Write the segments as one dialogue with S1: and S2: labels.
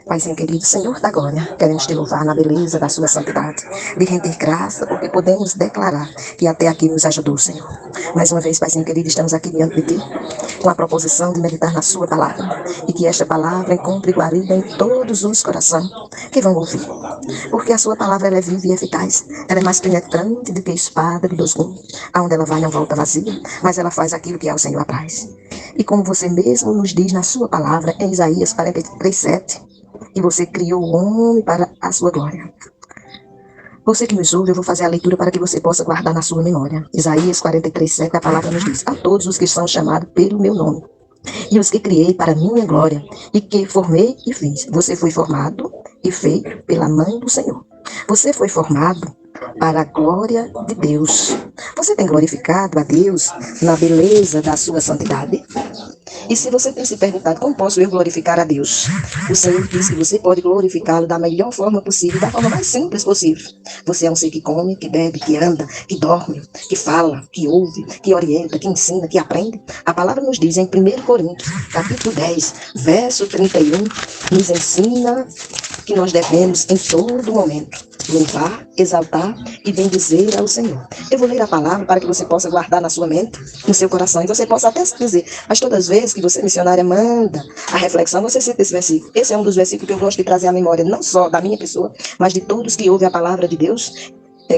S1: Paizinho querido, Senhor da glória, queremos te louvar na beleza da sua santidade, de render graça, porque podemos declarar que até aqui nos ajudou, Senhor. Mais uma vez, Paizinho querido, estamos aqui diante de ti, com a proposição de meditar na sua palavra, e que esta palavra encontre guarida em todos os corações que vão ouvir. Porque a sua palavra ela é viva e eficaz, ela é mais penetrante do que espada de dois gumes. Aonde ela vai não volta vazia, mas ela faz aquilo que ao Senhor apraz. E como você mesmo nos diz na sua palavra, em Isaías 43:7, e você criou o homem para a sua glória. Você que nos ouve, eu vou fazer a leitura para que você possa guardar na sua memória. Isaías 43:7, a palavra nos diz: a todos os que são chamados pelo meu nome, e os que criei para minha glória, e que formei e fiz. Você foi formado e feito pela mão do Senhor. Você foi formado para a glória de Deus. Você tem glorificado a Deus na beleza da sua santidade? E se você tem se perguntado como posso eu glorificar a Deus, o Senhor diz que você pode glorificá-lo da melhor forma possível, da forma mais simples possível. Você é um ser que come, que bebe, que anda, que dorme, que fala, que ouve, que orienta, que ensina, que aprende. A palavra nos diz em 1 Coríntios, capítulo 10, verso 31, nos ensina que nós devemos em todo momento louvar, exaltar e bendizer ao Senhor. Eu vou ler a palavra para que você possa guardar na sua mente, no seu coração, e você possa até dizer, mas todas as vezes que você, missionária, manda a reflexão, você cita esse versículo. Esse é um dos versículos que eu gosto de trazer à memória, não só da minha pessoa, mas de todos que ouvem a palavra de Deus,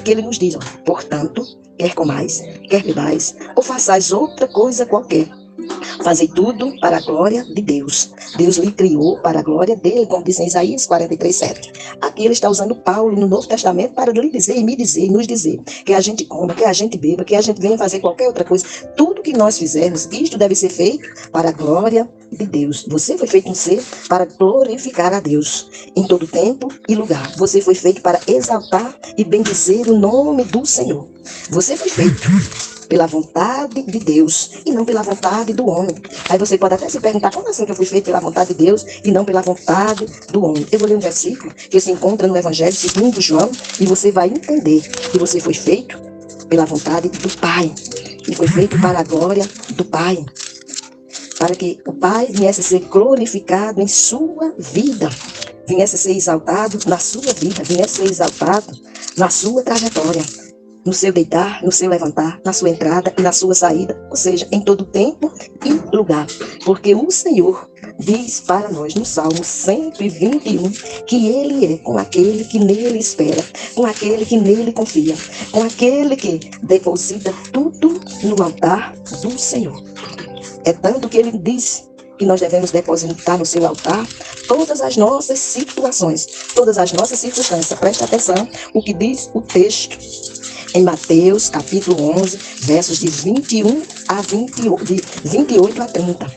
S1: que ele nos diz, ó, portanto, quer comais, quer bebais, ou façais outra coisa qualquer, fazei tudo para a glória de Deus. Deus lhe criou para a glória dele, como diz em Isaías 43:7. Aqui ele está usando Paulo no Novo Testamento para lhe dizer e me dizer e nos dizer que a gente coma, que a gente beba, que a gente venha fazer qualquer outra coisa. Tudo que nós fizermos, isto deve ser feito para a glória de Deus. Você foi feito um ser para glorificar a Deus em todo tempo e lugar. Você foi feito para exaltar e bendizer o nome do Senhor. Você foi feito pela vontade de Deus e não pela vontade do homem. Aí você pode até se perguntar, como assim que eu fui feito pela vontade de Deus e não pela vontade do homem? Eu vou ler um versículo que se encontra no Evangelho segundo João e você vai entender que você foi feito pela vontade do Pai. E foi feito para a glória do Pai. Para que o Pai viesse a ser glorificado em sua vida. Viesse a ser exaltado na sua vida. Viesse a ser exaltado na sua trajetória. No seu deitar, no seu levantar, na sua entrada e na sua saída, ou seja, em todo tempo e lugar. Porque o Senhor diz para nós no Salmo 121 que Ele é com aquele que nele espera, com aquele que nele confia, com aquele que deposita tudo no altar do Senhor. É tanto que Ele diz que nós devemos depositar no seu altar todas as nossas situações, todas as nossas circunstâncias. Presta atenção o que diz o texto. Em Mateus, capítulo 11, versos de 21 a 28, de 28 a 30.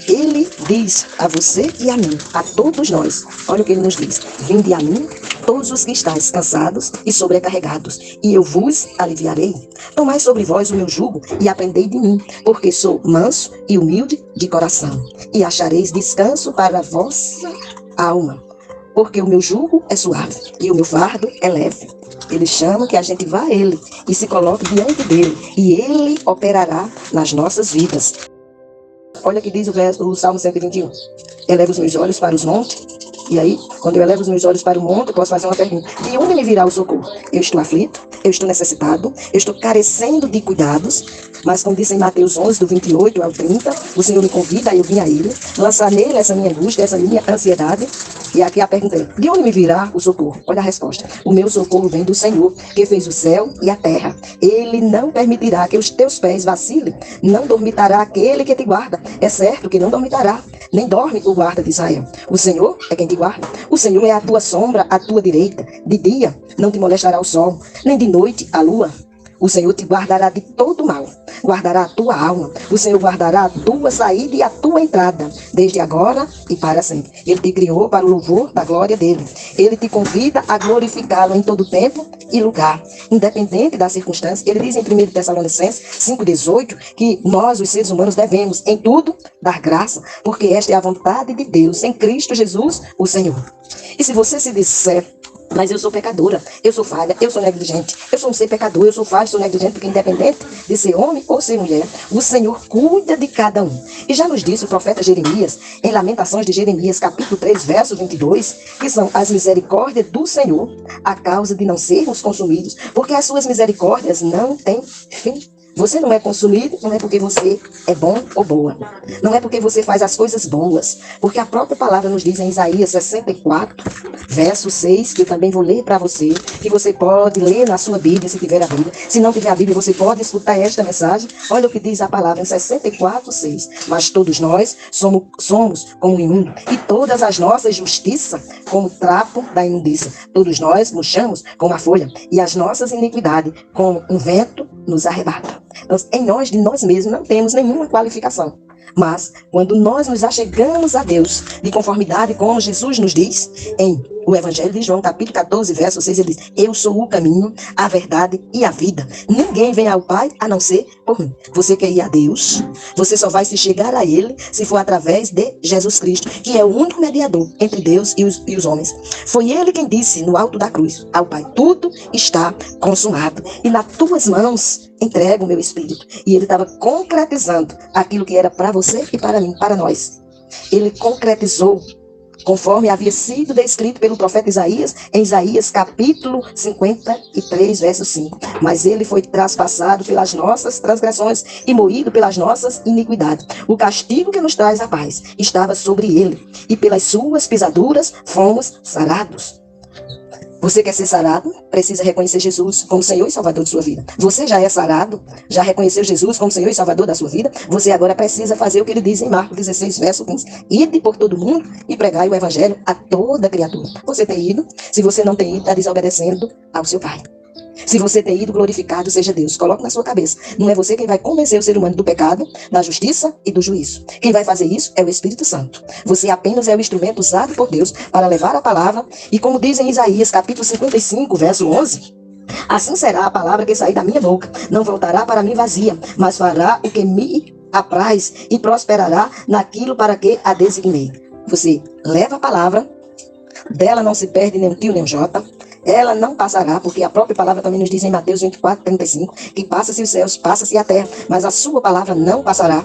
S1: Ele diz a você e a mim, a todos nós, olha o que ele nos diz: vinde a mim, todos os que estáis cansados e sobrecarregados, e eu vos aliviarei. Tomai sobre vós o meu jugo e aprendei de mim, porque sou manso e humilde de coração, e achareis descanso para a vossa alma. Porque o meu jugo é suave e o meu fardo é leve. Ele chama que a gente vá a Ele e se coloque diante dele. E Ele operará nas nossas vidas. Olha o que diz o Salmo 121. Elevo os meus olhos para os montes. E aí, quando eu elevo os meus olhos para o monte, eu posso fazer uma pergunta. De onde me virá o socorro? Eu estou aflito, eu estou necessitado, eu estou carecendo de cuidados. Mas como diz em Mateus 11, do 28 ao 30, o Senhor me convida a eu vir a Ele, lançar nele essa minha angústia, essa minha ansiedade. E aqui a pergunta é, de onde me virá o socorro? Olha a resposta. O meu socorro vem do Senhor, que fez o céu e a terra. Ele não permitirá que os teus pés vacilem, não dormitará aquele que te guarda. É certo que não dormitará, nem dorme o guarda de Israel. O Senhor é quem te guarda. O Senhor é a tua sombra, à tua direita. De dia não te molestará o sol, nem de noite a lua. O Senhor te guardará de todo mal, guardará a tua alma. O Senhor guardará a tua saída e a tua entrada, desde agora e para sempre. Ele te criou para o louvor da glória dele. Ele te convida a glorificá-lo em todo tempo e lugar, independente das circunstâncias. Ele diz em 1 Tessalonicenses 5,18 que nós, os seres humanos, devemos em tudo dar graça, porque esta é a vontade de Deus em Cristo Jesus, o Senhor. E se você se disser Mas eu sou pecadora, eu sou falha, eu sou negligente, eu sou um ser pecador, eu sou falho, sou negligente, porque independente de ser homem ou ser mulher, o Senhor cuida de cada um. E já nos disse o profeta Jeremias, em Lamentações de Jeremias, capítulo 3, verso 22, que são as misericórdias do Senhor, a causa de não sermos consumidos, porque as suas misericórdias não têm fim. Você não é consumido, não é porque você é bom ou boa. Não é porque você faz as coisas boas. Porque a própria palavra nos diz em Isaías 64, verso 6, que eu também vou ler para você, que você pode ler na sua Bíblia, se tiver a Bíblia. Se não tiver a Bíblia, você pode escutar esta mensagem. Olha o que diz a palavra em 64, 6. Mas todos nós somos como imundo, e todas as nossas justiças como trapo da imundícia. Todos nós murchamos como a folha, e as nossas iniquidades como um vento nos arrebata. Então, em nós, de nós mesmos, não temos nenhuma qualificação. Mas, quando nós nos achegamos a Deus, de conformidade com Jesus nos diz, em o Evangelho de João, capítulo 14, verso 6, ele diz, eu sou o caminho, a verdade e a vida. Ninguém vem ao Pai a não ser por mim. Você quer ir a Deus, você só vai se chegar a Ele se for através de Jesus Cristo, que é o único mediador entre Deus e os homens. Foi Ele quem disse no alto da cruz ao Pai, tudo está consumado. E nas tuas mãos entrego o meu Espírito. E Ele estava concretizando aquilo que era para você e para mim, para nós. Ele concretizou conforme havia sido descrito pelo profeta Isaías, em Isaías capítulo 53, verso 5. Mas ele foi traspassado pelas nossas transgressões e moído pelas nossas iniquidades. O castigo que nos traz a paz estava sobre ele, e pelas suas pisaduras fomos sarados. Você quer ser sarado? Precisa reconhecer Jesus como Senhor e Salvador de sua vida. Você já é sarado? Já reconheceu Jesus como Senhor e Salvador da sua vida? Você agora precisa fazer o que ele diz em Marcos 16, verso 15. Ide por todo mundo e pregai o evangelho a toda criatura. Você tem ido? Se você não tem ido, está desobedecendo ao seu Pai. Se você tem ido, glorificado seja Deus. Coloque na sua cabeça. Não é você quem vai convencer o ser humano do pecado, da justiça e do juízo. Quem vai fazer isso é o Espírito Santo. Você apenas é o instrumento usado por Deus para levar a palavra. E como diz em Isaías, capítulo 55, verso 11... assim será a palavra que sair da minha boca. Não voltará para mim vazia, mas fará o que me apraz e prosperará naquilo para que a designei. Você leva a palavra, dela não se perde nem um tio nem um jota. Ela não passará, porque a própria palavra também nos diz em Mateus 24, 35, que passa-se os céus, passa-se a terra, mas a sua palavra não passará.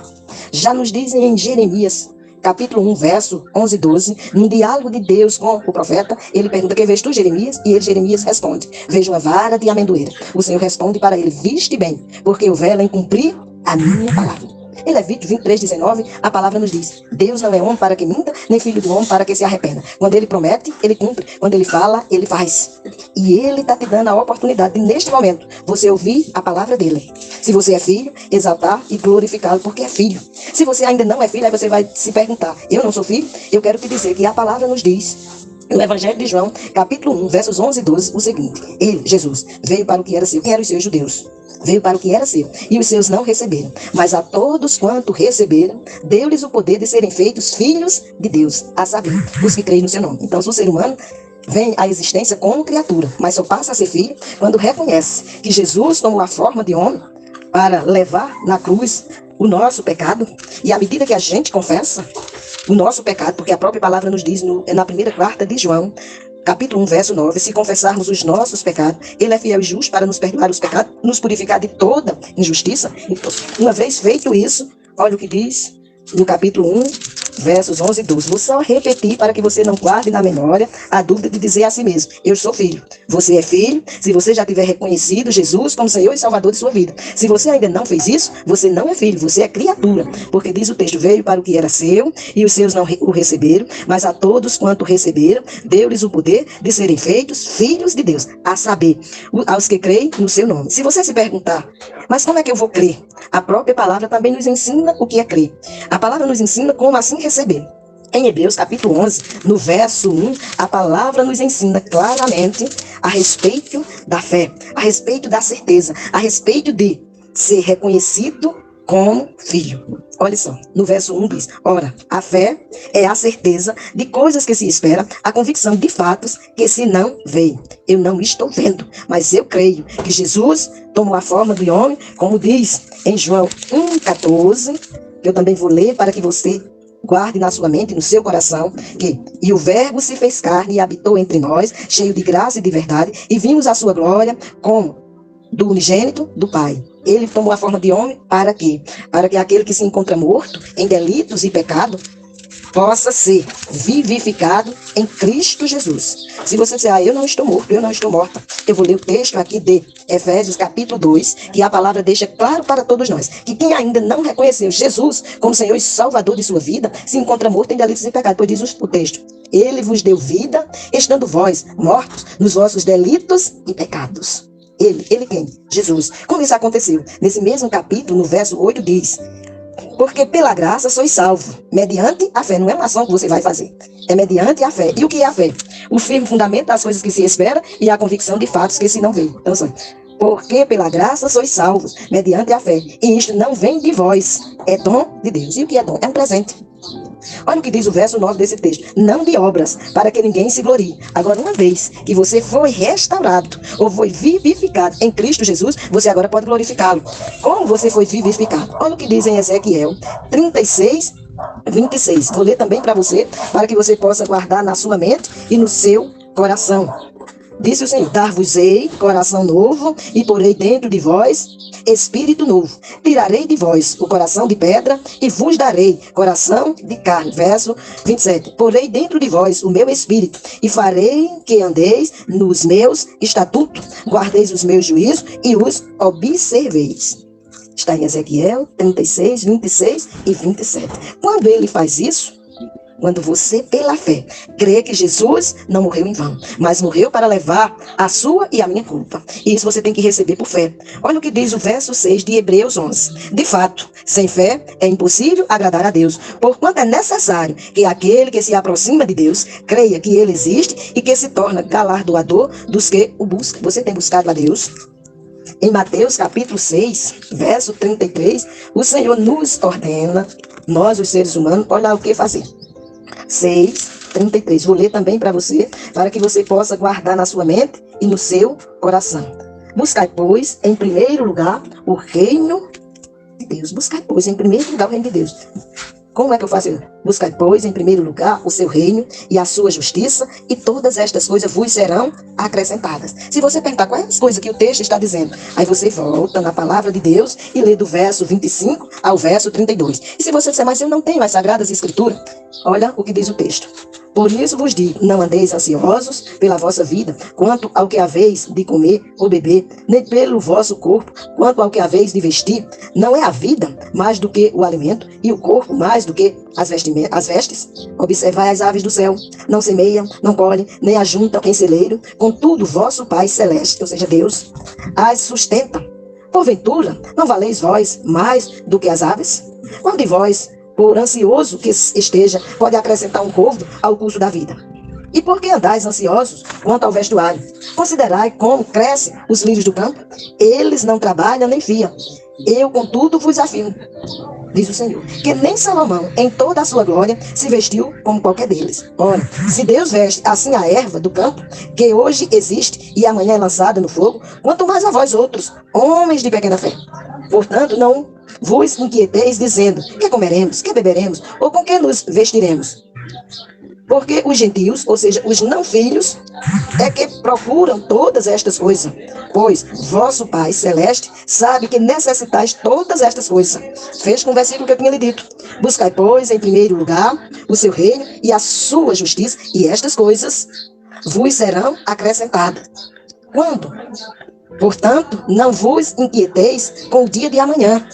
S1: Já nos dizem em Jeremias, capítulo 1, verso 11 e 12, num diálogo de Deus com o profeta, ele pergunta, quem vês tu, Jeremias? E ele, Jeremias, responde, vejo uma vara de amendoeira. O Senhor responde para ele, viste bem, porque eu velo em cumprir a minha palavra. Em Levítico 23, 19, a palavra nos diz, Deus não é homem para que minta, nem filho do homem para que se arrependa. Quando ele promete, ele cumpre. Quando ele fala, ele faz. E ele está te dando a oportunidade de, neste momento, você ouvir a palavra dele. Se você é filho, exaltar e glorificá-lo, porque é filho. Se você ainda não é filho, aí você vai se perguntar, eu não sou filho? Eu quero te dizer que a palavra nos diz, no Evangelho de João, capítulo 1, versos 11 e 12, o seguinte, ele, Jesus, veio para o que era seu. Quem eram os seus? Judeus. Veio para o que era seu, e os seus não receberam. Mas a todos quanto receberam, deu-lhes o poder de serem feitos filhos de Deus, a saber, os que creem no seu nome. Então, se o ser humano vem à existência como criatura, mas só passa a ser filho quando reconhece que Jesus tomou a forma de homem para levar na cruz o nosso pecado, e à medida que a gente confessa o nosso pecado, porque a própria palavra nos diz na primeira carta de João, capítulo 1, verso 9, se confessarmos os nossos pecados, ele é fiel e justo para nos perdoar os pecados, nos purificar de toda injustiça. Então, uma vez feito isso, olha o que diz no capítulo 1, versos 11 e 12. Vou só repetir para que você não guarde na memória a dúvida de dizer a si mesmo, eu sou filho. Você é filho se você já tiver reconhecido Jesus como Senhor e Salvador de sua vida. Se você ainda não fez isso, você não é filho, você é criatura. Porque diz o texto, veio para o que era seu e os seus não o receberam, mas a todos quanto receberam, deu-lhes o poder de serem feitos filhos de Deus, a saber, aos que creem no seu nome. Se você se perguntar, mas como é que eu vou crer? A própria palavra também nos ensina o que é crer. A palavra nos ensina como assim receber. Em Hebreus capítulo 11, no verso 1, a palavra nos ensina claramente a respeito da fé, a respeito da certeza, a respeito de ser reconhecido como filho. Olha só, no verso 1 diz, ora, a fé é a certeza de coisas que se espera, a convicção de fatos que se não veem. Eu não estou vendo, mas eu creio que Jesus tomou a forma do homem, como diz em João 1,14, que eu também vou ler para que você guarde na sua mente e no seu coração que e o verbo se fez carne e habitou entre nós, cheio de graça e de verdade, e vimos a sua glória como do unigênito do Pai. Ele tomou a forma de homem para quê? Para que aquele que se encontra morto em delitos e pecado possa ser vivificado em Cristo Jesus. Se você disser, eu não estou morto, eu não estou morta, eu vou ler o texto aqui de Efésios capítulo 2, que a palavra deixa claro para todos nós, que quem ainda não reconheceu Jesus como Senhor e Salvador de sua vida, se encontra morto em delitos e pecado, pois diz o texto, ele vos deu vida, estando vós mortos nos vossos delitos e pecados. Ele quem? Jesus. Como isso aconteceu? Nesse mesmo capítulo, no verso 8, diz, porque pela graça sois salvos, mediante a fé. Não é uma ação que você vai fazer, é mediante a fé. E o que é a fé? O firme fundamento das coisas que se espera e a convicção de fatos que se não vê. Então, assim, porque pela graça sois salvos, mediante a fé. E isto não vem de vós, é dom de Deus. E o que é dom? É um presente. Olha o que diz o verso 9 desse texto. Não de obras, para que ninguém se glorie. Agora, uma vez que você foi restaurado, ou foi vivificado em Cristo Jesus, você agora pode glorificá-lo. Como você foi vivificado? Olha o que diz em Ezequiel 36, 26. Vou ler também para você, para que você possa guardar na sua mente e no seu coração. Disse o Senhor, dar-vos-ei coração novo, e porei dentro de vós espírito novo. Tirarei de vós o coração de pedra, e vos darei coração de carne. Verso 27. Porei dentro de vós o meu espírito, e farei que andeis nos meus estatutos, guardeis os meus juízos, e os observeis. Está em Ezequiel 36, 26 e 27. Quando ele faz isso, quando você, pela fé, crê que Jesus não morreu em vão, mas morreu para levar a sua e a minha culpa. E isso você tem que receber por fé. Olha o que diz o verso 6 de Hebreus 11. De fato, sem fé é impossível agradar a Deus, porquanto é necessário que aquele que se aproxima de Deus creia que ele existe e que se torna galardoador dos que o buscam. Você tem buscado a Deus? Em Mateus capítulo 6, verso 33, o Senhor nos ordena, nós os seres humanos, olha lá o que fazer. 6, 33. Vou ler também para você, para que você possa guardar na sua mente e no seu coração. Buscai, pois, em primeiro lugar, o reino de Deus. Buscai, pois, em primeiro lugar, o reino de Deus. Como é que eu faço? Buscai, pois, em primeiro lugar, o seu reino e a sua justiça, e todas estas coisas vos serão acrescentadas. Se você perguntar quais as coisas que o texto está dizendo, aí você volta na palavra de Deus e lê do verso 25 ao verso 32. E se você disser, mas eu não tenho as sagradas escrituras, olha o que diz o texto. Por isso vos digo, não andeis ansiosos pela vossa vida, quanto ao que haveis de comer ou beber, nem pelo vosso corpo, quanto ao que haveis de vestir. Não é a vida mais do que o alimento, e o corpo mais do que as vestes? Observai as aves do céu, não semeiam, não colhem, nem ajuntam em celeiro, contudo vosso Pai Celeste, ou seja, Deus, as sustenta. Porventura, não valeis vós mais do que as aves? Qual de vós, por ansioso que esteja, pode acrescentar um côvado ao curso da vida? E por que andais ansiosos quanto ao vestuário? Considerai como crescem os lírios do campo. Eles não trabalham nem fiam. Eu, contudo, vos afirmo, diz o Senhor, que nem Salomão, em toda a sua glória, se vestiu como qualquer deles. Ora, se Deus veste assim a erva do campo, que hoje existe e amanhã é lançada no fogo, quanto mais a vós outros, homens de pequena fé. Portanto, não vos inquieteis dizendo, que comeremos, que beberemos, ou com que nos vestiremos? Porque os gentios, ou seja, os não filhos, é que procuram todas estas coisas. Pois vosso Pai Celeste sabe que necessitais todas estas coisas. Fecha com o versículo que eu tinha lhe dito. Buscai, pois, em primeiro lugar, o seu reino e a sua justiça, e estas coisas vos serão acrescentadas. Quando? Portanto, não vos inquieteis com o dia de amanhã,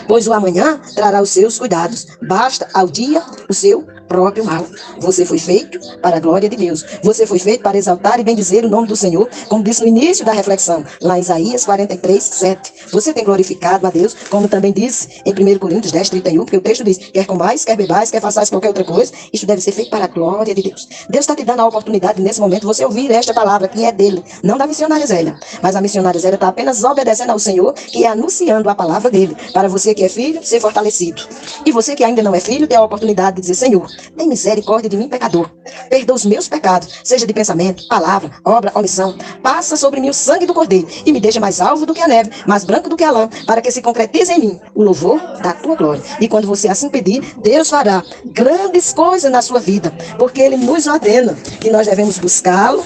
S1: pois o amanhã trará os seus cuidados. Basta ao dia o seu próprio mal. Você foi feito para a glória de Deus. Você foi feito para exaltar e bendizer o nome do Senhor, como disse no início da reflexão, lá em Isaías 43, 7. Você tem glorificado a Deus, como também disse em 1 Coríntios 10, 31, porque o texto diz, quer comais, quer bebais, quer façais qualquer outra coisa, isto deve ser feito para a glória de Deus. Deus está te dando a oportunidade nesse momento, você ouvir esta palavra que é dele, não da missionária Zélia, mas a missionária Zélia está apenas obedecendo ao Senhor, que é anunciando a palavra dele. Para você que é filho, ser fortalecido. E você que ainda não é filho, tem a oportunidade de dizer: Senhor, tem misericórdia de mim, pecador. Perdoa os meus pecados, seja de pensamento, palavra, obra, omissão. Passa sobre mim o sangue do Cordeiro e me deixa mais alvo do que a neve, mais branco do que a lã, para que se concretize em mim o louvor da tua glória. E quando você assim pedir, Deus fará grandes coisas na sua vida, porque Ele nos ordena que nós devemos buscá-lo.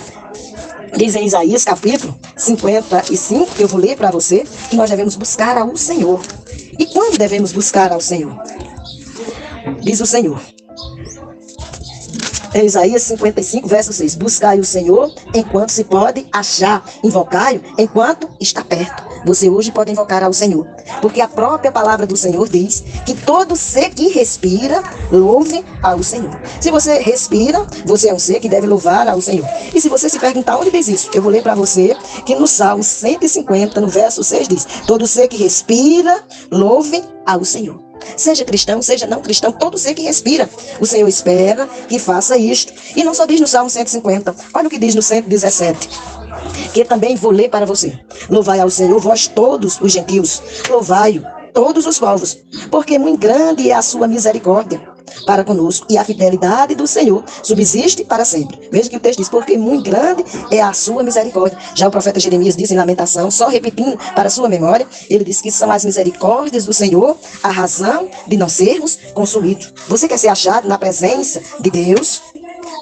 S1: Diz em Isaías capítulo 55, que eu vou ler para você, que nós devemos buscar ao Senhor. E quando devemos buscar ao Senhor? Diz o Senhor, em Isaías 55, verso 6. Buscai o Senhor enquanto se pode achar. Invocai-o enquanto está perto. Você hoje pode invocar ao Senhor, porque a própria palavra do Senhor diz que todo ser que respira, louve ao Senhor. Se você respira, você é um ser que deve louvar ao Senhor. E se você se perguntar onde diz isso, eu vou ler para você que no Salmo 150, no verso 6 diz: todo ser que respira, louve ao Senhor. Seja cristão, seja não cristão, todo ser que respira, o Senhor espera que faça isto. E não só diz no Salmo 150, olha o que diz no 117, que também vou ler para você. Louvai ao Senhor, vós todos os gentios, louvai-o, todos os povos, porque muito grande é a sua misericórdia para conosco, e a fidelidade do Senhor subsiste para sempre. Veja que o texto diz: porque muito grande é a sua misericórdia. Já o profeta Jeremias disse em Lamentação, só repetindo para a sua memória, ele diz que são as misericórdias do Senhor a razão de não sermos consumidos. Você quer ser achado na presença de Deus?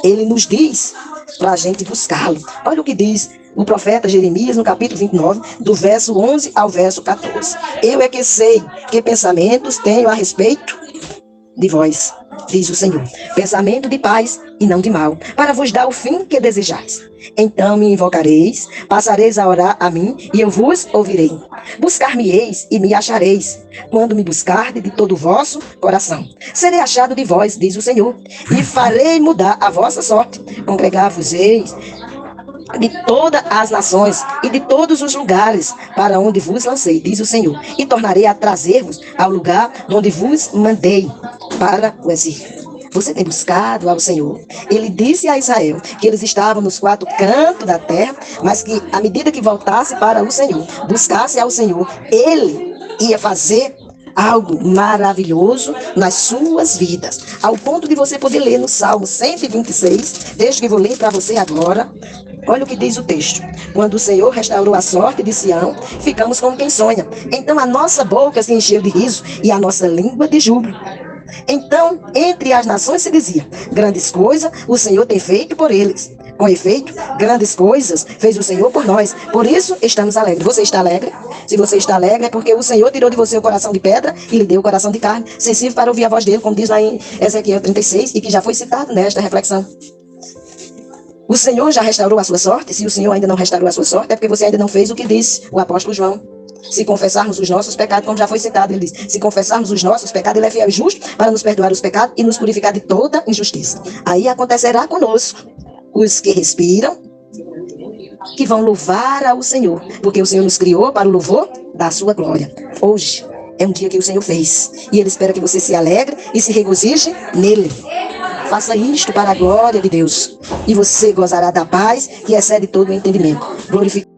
S1: Ele nos diz para a gente buscá-lo. Olha o que diz o profeta Jeremias no capítulo 29, do verso 11 ao verso 14. Eu é que sei que pensamentos tenho a respeito de vós, diz o Senhor, pensamento de paz e não de mal, para vos dar o fim que desejais. Então me invocareis, passareis a orar a mim, e eu vos ouvirei. Buscar-me-eis e me achareis, quando me buscardes de todo o vosso coração. Serei achado de vós, diz o Senhor, e farei mudar a vossa sorte. Congregar-vos-eis de todas as nações e de todos os lugares para onde vos lancei, diz o Senhor, e tornarei a trazer-vos ao lugar onde vos mandei para o exílio. Você tem buscado ao Senhor. Ele disse a Israel que eles estavam nos quatro cantos da terra, mas que à medida que voltasse para o Senhor, buscasse ao Senhor, Ele ia fazer algo maravilhoso nas suas vidas, ao ponto de você poder ler no Salmo 126, texto que vou ler para você agora. Olha o que diz o texto: quando o Senhor restaurou a sorte de Sião, ficamos como quem sonha. Então a nossa boca se encheu de riso e a nossa língua de júbilo. Então, entre as nações se dizia: grandes coisas o Senhor tem feito por eles. Com efeito, grandes coisas fez o Senhor por nós. Por isso, estamos alegres. Você está alegre? Se você está alegre, é porque o Senhor tirou de você o coração de pedra e lhe deu o coração de carne, sensível para ouvir a voz dele, como diz lá em Ezequiel 36, e que já foi citado nesta reflexão. O Senhor já restaurou a sua sorte. Se o Senhor ainda não restaurou a sua sorte, é porque você ainda não fez o que disse o apóstolo João. Se confessarmos os nossos pecados, como já foi citado, ele diz: se confessarmos os nossos pecados, ele é fiel e justo para nos perdoar os pecados e nos purificar de toda injustiça. Aí acontecerá conosco os que respiram, que vão louvar ao Senhor, porque o Senhor nos criou para o louvor da sua glória. Hoje é um dia que o Senhor fez, e Ele espera que você se alegre e se regozije nele. Faça isto para a glória de Deus, e você gozará da paz que excede todo o entendimento. Glorifique